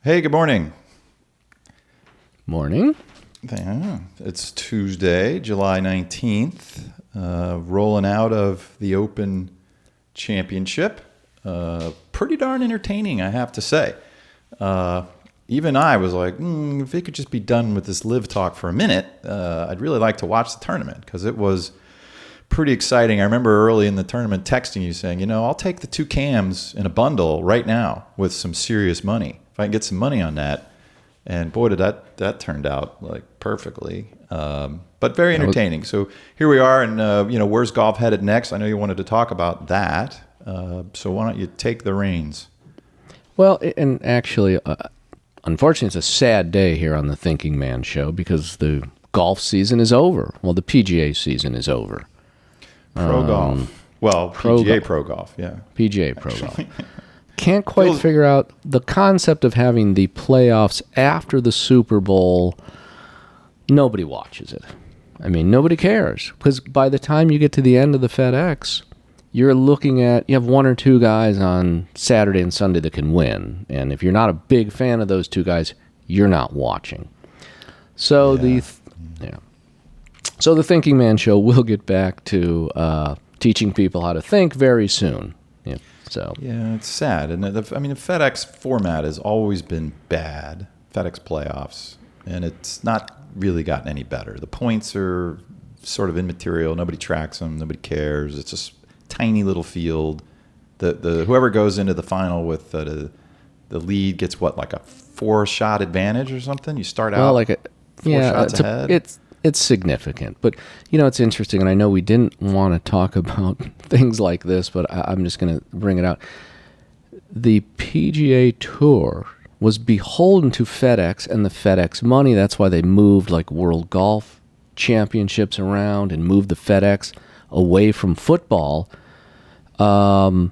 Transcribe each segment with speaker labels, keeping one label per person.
Speaker 1: Hey, good morning.
Speaker 2: Morning.
Speaker 1: It's Tuesday, July 19th, rolling out of the Open Championship. Pretty darn entertaining, I have to say. Even I was like, if it could just be done with this LIV talk for a minute, I'd really like to watch the tournament because it was pretty exciting. I remember early in the tournament texting you saying, I'll take the two cams in a bundle right now with some serious money. If I can get some money on that. And boy, did that turned out like perfectly. But very entertaining. So here we are, and where's golf headed next? I know you wanted to talk about that. So why don't you take the reins?
Speaker 2: Well, and actually, unfortunately, it's a sad day here on the Thinking Man Show because the golf season is over. Well, the PGA season is over.
Speaker 1: Pro golf. Well, PGA Pro Golf, yeah.
Speaker 2: PGA Pro Golf. Can't quite figure out the concept of having the playoffs after the Super Bowl. Nobody watches it. I mean, nobody cares because by the time you get to the end of the FedEx, you're looking at, you have one or two guys on Saturday and Sunday that can win. And if you're not a big fan of those two guys, you're not watching. So So the Thinking Man Show will get back to teaching people how to think very soon. Yeah. So
Speaker 1: yeah, it's sad. And the FedEx format has always been bad, FedEx playoffs, and it's not really gotten any better. The points are sort of immaterial. Nobody tracks them. Nobody cares. It's just tiny little field. The whoever goes into the final with the lead gets like a 4-shot advantage or something. You start out four shots ahead.
Speaker 2: It's significant, but it's interesting, and I know we didn't want to talk about things like this, but I'm just going to bring it out. The PGA Tour was beholden to FedEx and the FedEx money. That's why they moved like World Golf Championships around and moved the FedEx away from football. But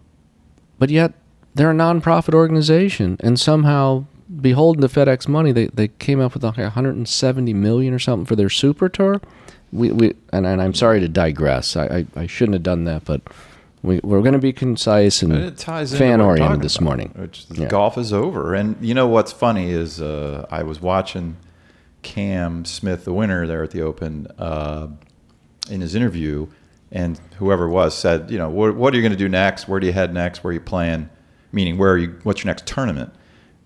Speaker 2: yet they're a nonprofit organization, and somehow beholden to FedEx money, they came up with like $170 million or something for their Super Tour. And I'm sorry to digress. I shouldn't have done that, but we're going to be concise and fan-oriented this morning.
Speaker 1: Golf is over. And what's funny is I was watching Cam Smith, the winner there at the Open, in his interview, and whoever it was said, what are you going to do next? Where do you head next? Where are you playing? Meaning, what's your next tournament?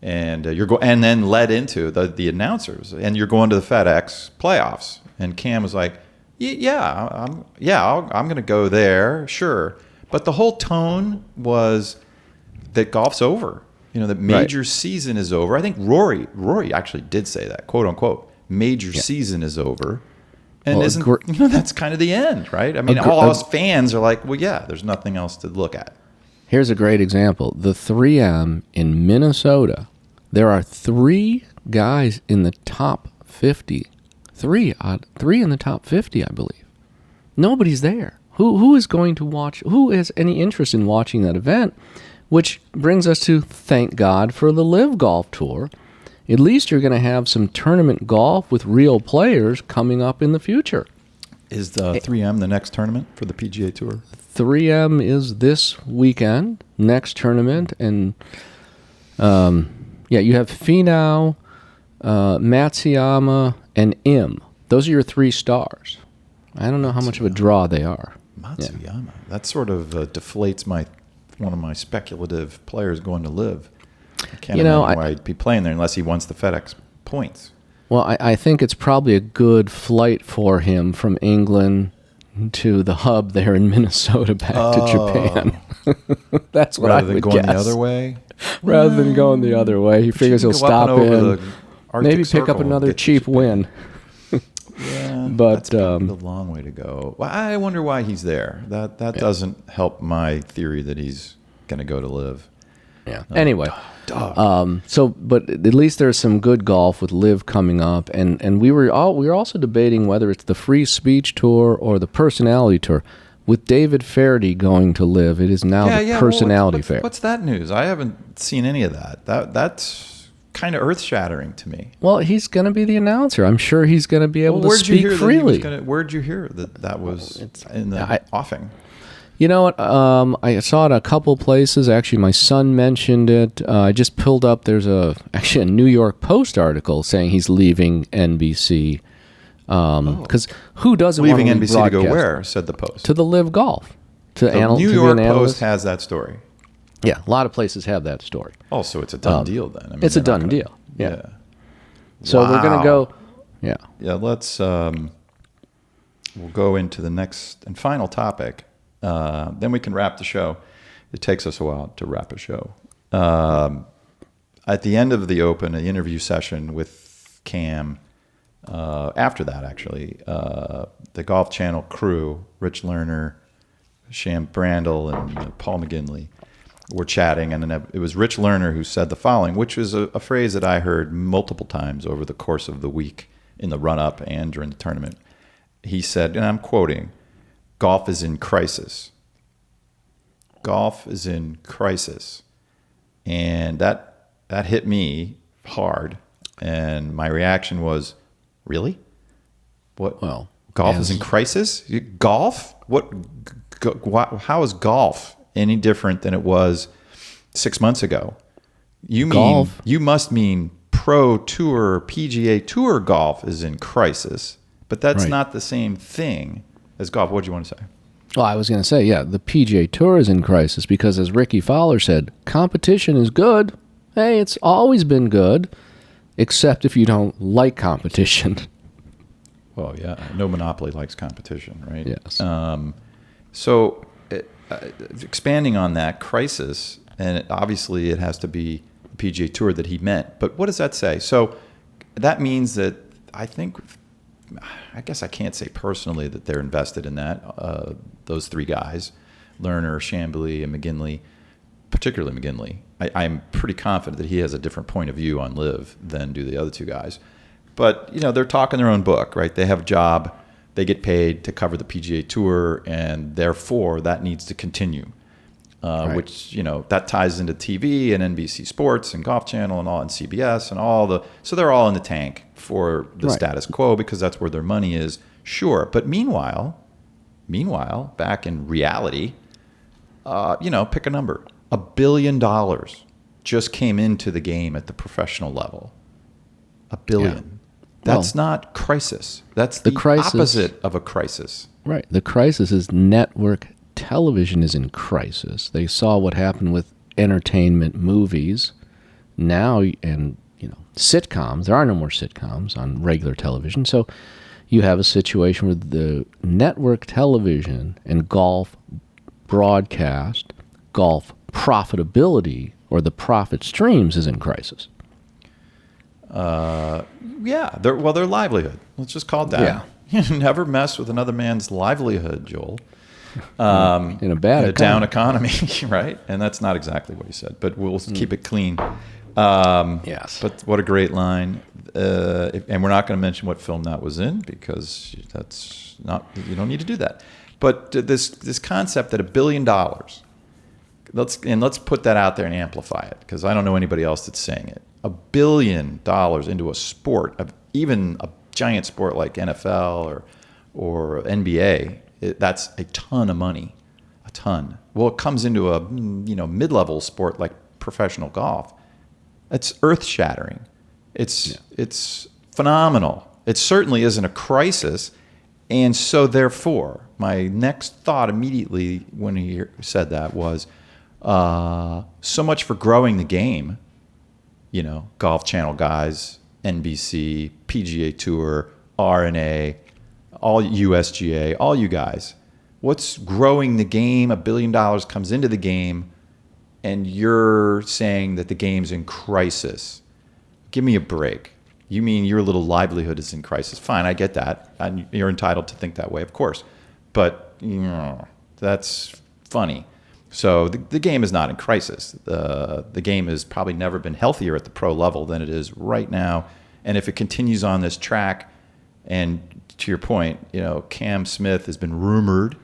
Speaker 1: And and then led into the announcers, and you're going to the FedEx playoffs. And Cam was like, I'm going to go there, sure. But the whole tone was that golf's over. That major season is over. I think Rory actually did say that, quote unquote, major season is over. And that's kind of the end, right? I mean, all us fans are like, well, yeah, there's nothing else to look at.
Speaker 2: Here's a great example. The 3M in Minnesota. There are 3 guys in the top 50. Three in the top 50, I believe. Nobody's there. Who is going to watch? Who has any interest in watching that event? Which brings us to thank God for the LIV Golf Tour. At least you're going to have some tournament golf with real players coming up in the future.
Speaker 1: Is the 3M the next tournament for the PGA Tour?
Speaker 2: 3M is this weekend, next tournament, and you have Finau, Matsuyama, and Im. Those are your 3 stars. I don't know how much of a draw they are.
Speaker 1: Matsuyama. That sort of deflates one of my speculative players going to LIV. I can't imagine why he'd be playing there unless he wants the FedEx points.
Speaker 2: Well, I think it's probably a good flight for him from England to the hub there in Minnesota back to Japan. That's what I would guess. Rather than
Speaker 1: going the other way?
Speaker 2: Rather than going the other way. He figures he'll stop in, maybe pick up another cheap win.
Speaker 1: Yeah,
Speaker 2: but
Speaker 1: that's probably a long way to go. Well, I wonder why he's there. That doesn't help my theory that he's going to go to LIV.
Speaker 2: Yeah. Anyway, but at least there's some good golf with LIV coming up, and we were also debating whether it's the free speech tour or the personality tour. With David Feherty going to LIV, it is now the personality fair.
Speaker 1: What's that news? I haven't seen any of that. That's kind of earth-shattering to me.
Speaker 2: Well, he's going to be the announcer. I'm sure he's going to be able to speak freely.
Speaker 1: Where'd you hear that was in the offing?
Speaker 2: You know what? I saw it a couple places. Actually, my son mentioned it. I just pulled up. There's actually a New York Post article saying he's leaving NBC. Because who doesn't
Speaker 1: Leaving
Speaker 2: want to
Speaker 1: NBC to go
Speaker 2: broadcast?
Speaker 1: where? Said the Post.
Speaker 2: To the LIV Golf.
Speaker 1: The New York Post has that story.
Speaker 2: Yeah, a lot of places have that story.
Speaker 1: Oh, so it's a done deal then. I mean,
Speaker 2: It's a
Speaker 1: they're not
Speaker 2: done
Speaker 1: gonna-
Speaker 2: deal. Yeah. So we're going to
Speaker 1: Wow.
Speaker 2: go. Yeah.
Speaker 1: Yeah, let's. We'll go into the next and final topic. Then we can wrap the show. It takes us a while to wrap a show. At the end of the Open, an interview session with Cam. After that, actually, the Golf Channel crew, Rich Lerner, Brandel, and Paul McGinley, were chatting, and then it was Rich Lerner who said the following, which was a phrase that I heard multiple times over the course of the week in the run-up and during the tournament. He said, and I'm quoting, "Golf is in crisis. Golf is in crisis." And that hit me hard, and my reaction was, really? What?
Speaker 2: Well,
Speaker 1: golf is in crisis? Golf? How is golf any different than it was 6 months ago? You must mean Pro Tour, PGA Tour golf is in crisis, but that's
Speaker 2: Right.
Speaker 1: not the same thing as golf. What do you want to say?
Speaker 2: Well, I was going to say, yeah, the PGA Tour is in crisis because, as Ricky Fowler said, competition is good. Hey, it's always been good, except if you don't like competition.
Speaker 1: Well, yeah, no monopoly likes competition, right?
Speaker 2: Yes.
Speaker 1: So expanding on that crisis, and obviously it has to be the PGA Tour that he meant, but what does that say? So that means that I guess I can't say personally that they're invested in that, those three guys, Lerner, Chamblee, and McGinley, particularly McGinley. I'm pretty confident that he has a different point of view on LIV than do the other two guys. But, they're talking their own book, right? They have a job. They get paid to cover the PGA Tour, and therefore that needs to continue,
Speaker 2: Right.
Speaker 1: which, that ties into TV and NBC Sports and Golf Channel and all, and CBS and all the – so they're all in the tank for the
Speaker 2: Right.
Speaker 1: status quo because that's where their money is, sure. But meanwhile, back in reality, pick a number. $1 billion just came into the game at the professional level. $1 billion.
Speaker 2: Yeah.
Speaker 1: That's not crisis. That's
Speaker 2: the
Speaker 1: the
Speaker 2: crisis-
Speaker 1: opposite of a crisis.
Speaker 2: Right. The crisis is network television is in crisis. They saw what happened with entertainment movies now, and sitcoms. There are no more sitcoms on regular television. So you have a situation where the network television and golf broadcast, golf profitability, or the profit streams is in crisis.
Speaker 1: Yeah, their livelihood. Let's just call it that. You never mess with another man's livelihood, Joel.
Speaker 2: In a bad
Speaker 1: in a
Speaker 2: economy.
Speaker 1: down economy, right? And that's not exactly what he said, but we'll keep it clean.
Speaker 2: Yes.
Speaker 1: But what a great line. And we're not going to mention what film that was in because that's not, you don't need to do that. But this concept that $1 billion, let's put that out there and amplify it because I don't know anybody else that's saying it. $1 billion into a sport, of even a giant sport like NFL or NBA, that's a ton of money, a ton. Well, it comes into a mid-level sport like professional golf. It's earth-shattering. It's phenomenal. It certainly isn't a crisis, and so therefore, my next thought immediately when he said that was, so much for growing the game. Golf Channel guys, NBC, PGA Tour, RNA, all USGA, all you guys. What's growing the game? $1 billion comes into the game, and you're saying that the game's in crisis. Give me a break. You mean your little livelihood is in crisis. Fine, I get that. And you're entitled to think that way, of course. But, that's funny. So the game is not in crisis. The game has probably never been healthier at the pro level than it is right now. And if it continues on this track, and to your point, Cam Smith has been rumored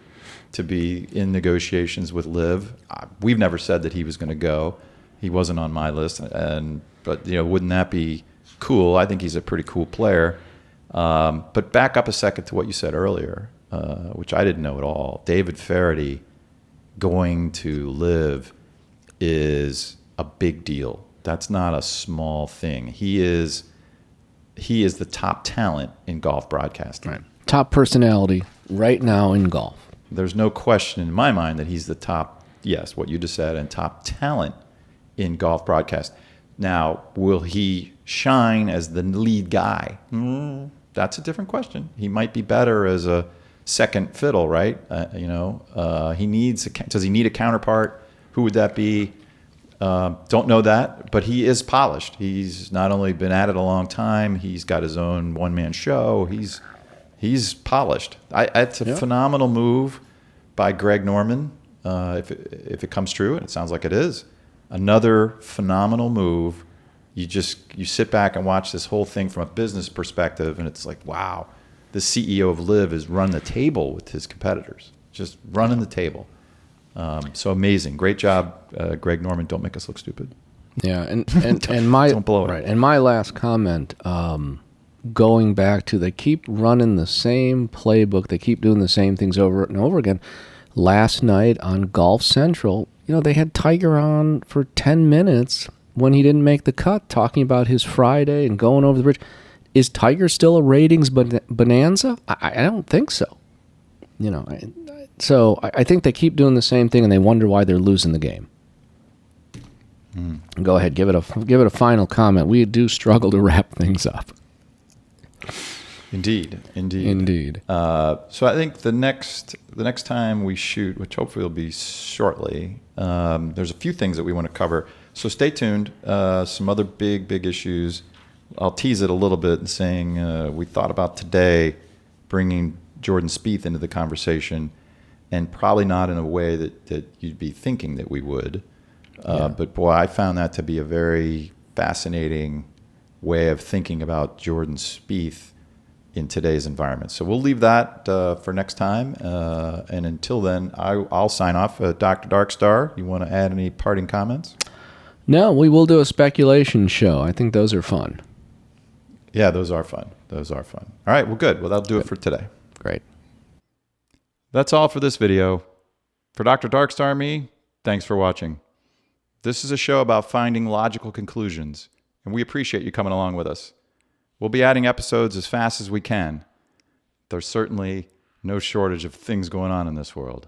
Speaker 1: to be in negotiations with LIV. We've never said that he was going to go. He wasn't on my list. But wouldn't that be cool? I think he's a pretty cool player. But back up a second to what you said earlier, which I didn't know at all. David Faraday going to LIV is a big deal. That's not a small thing. He is the top talent in golf broadcasting.
Speaker 2: Right. Top personality right now in golf.
Speaker 1: There's no question in my mind that he's the top, yes, what you just said, and top talent in golf broadcast. Now, will he shine as the lead guy? That's a different question. He might be better as a second fiddle, right? He needs does he need a counterpart? Who would that be? Don't know that, but he is polished. He's not only been at it a long time, he's got his own one-man show. He's polished. It's a phenomenal move by Greg Norman, if it comes true, and it sounds like it is. Another phenomenal move. You sit back and watch this whole thing from a business perspective, and it's like, wow, the CEO of LIV has run the table with his competitors, just running the table. So amazing. Great job, Greg Norman. Don't make us look stupid.
Speaker 2: Yeah, and my
Speaker 1: don't blow it.
Speaker 2: Right, and my last comment, going back to, they keep running the same playbook, they keep doing the same things over and over again. Last night on Golf Central, they had Tiger on for 10 minutes when he didn't make the cut, talking about his Friday and going over the bridge. Is Tiger still a ratings bonanza? I don't think so. So I think they keep doing the same thing, and they wonder why they're losing the game. Go ahead, give it a final comment. We do struggle to wrap things up.
Speaker 1: Indeed. So I think the next time we shoot, which hopefully will be shortly, there's a few things that we want to cover. So stay tuned. Some other big issues. I'll tease it a little bit and saying we thought about today bringing Jordan Spieth into the conversation, and probably not in a way that you'd be thinking that we would. But boy, I found that to be a very fascinating way of thinking about Jordan Spieth in today's environment. So we'll leave that for next time. And until then, I'll sign off. Dr. Darkstar, you want to add any parting comments?
Speaker 2: No, we will do a speculation show. I think those are fun.
Speaker 1: Yeah, those are fun. All right, well, good. Well, that'll do it for today.
Speaker 2: Great.
Speaker 1: That's all for this video. For Dr. Darkstar and me, thanks for watching. This is a show about finding logical conclusions, and we appreciate you coming along with us. We'll be adding episodes as fast as we can. There's certainly no shortage of things going on in this world.